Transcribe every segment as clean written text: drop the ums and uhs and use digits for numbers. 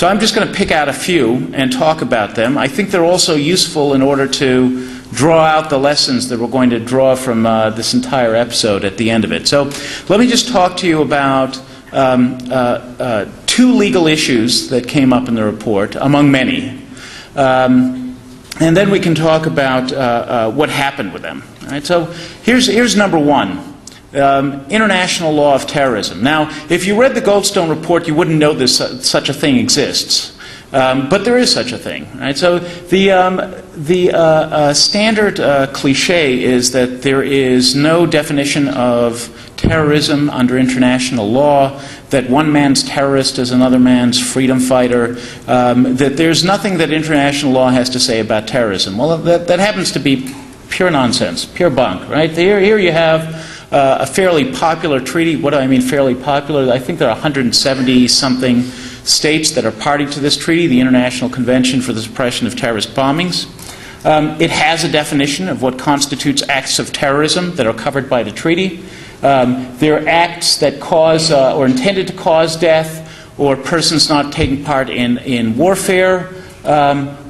So I'm just going to pick out a few and talk about them. I think they're also useful in order to draw out the lessons that we're going to draw from this entire episode at the end of it. So let me just talk to you about two legal issues that came up in the report, among many. And then we can talk about what happened with them. All right, so here's number one. International law of terrorism. Now, if you read the Goldstone report, you wouldn't know such a thing exists. But there is such a thing. Right? So the standard cliche is that there is no definition of terrorism under international law, that one man's terrorist is another man's freedom fighter, that there's nothing that international law has to say about terrorism. Well, that happens to be pure nonsense, pure bunk. Right? Here you have a fairly popular treaty. What do I mean fairly popular? I think there are 170-something states that are party to this treaty, the International Convention for the Suppression of Terrorist Bombings. It has a definition of what constitutes acts of terrorism that are covered by the treaty. There are acts that cause or intended to cause death, or persons not taking part in warfare,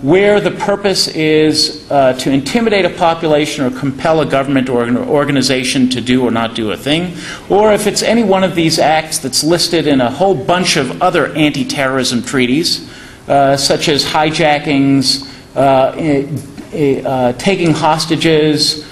where the purpose is to intimidate a population or compel a government or organization to do or not do a thing, or if it's any one of these acts that's listed in a whole bunch of other anti-terrorism treaties, such as hijackings, taking hostages,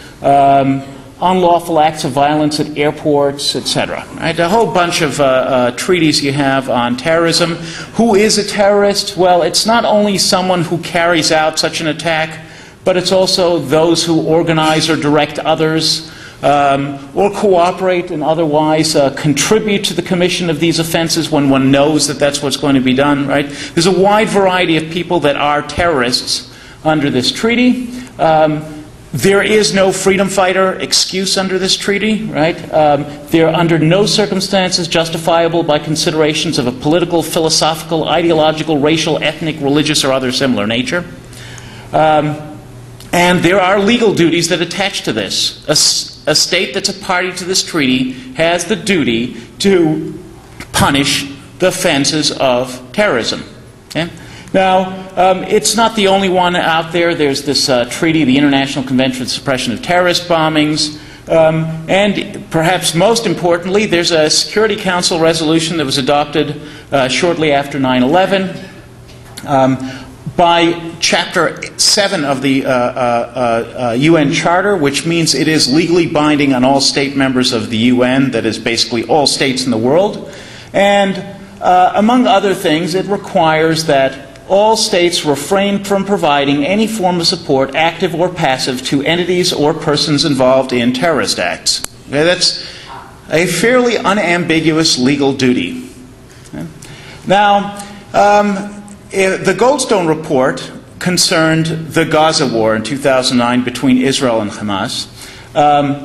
unlawful acts of violence at airports, etc. Right? A whole bunch of treaties you have on terrorism. Who is a terrorist? Well, it's not only someone who carries out such an attack, but it's also those who organize or direct others, or cooperate and otherwise contribute to the commission of these offenses when one knows that that's what's going to be done. Right? There's a wide variety of people that are terrorists under this treaty. There is no freedom fighter excuse under this treaty, right? They're under no circumstances justifiable by considerations of a political, philosophical, ideological, racial, ethnic, religious, or other similar nature. And there are legal duties that attach to this. A state that's a party to this treaty has the duty to punish the offenses of terrorism. Okay? Now, it's not the only one out there. There's this treaty, the International Convention for the Suppression of Terrorist Bombings, and perhaps most importantly, there's a Security Council resolution that was adopted shortly after 9/11 by Chapter 7 of the UN Charter, which means it is legally binding on all state members of the UN, that is basically all states in the world. And among other things, it requires that all states refrain from providing any form of support, active or passive, to entities or persons involved in terrorist acts. Okay, that's a fairly unambiguous legal duty. Okay. Now, the Goldstone report concerned the Gaza war in 2009 between Israel and Hamas.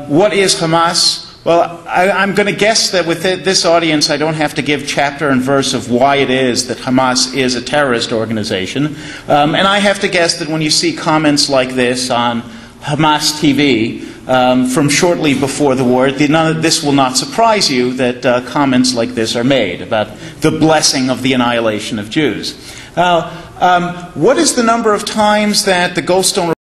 What is Hamas? Well, I'm going to guess that with this audience I don't have to give chapter and verse of why it is that Hamas is a terrorist organization. And I have to guess that when you see comments like this on Hamas TV from shortly before the war, this will not surprise you that comments like this are made about the blessing of the annihilation of Jews. Now, what is the number of times that the Goldstone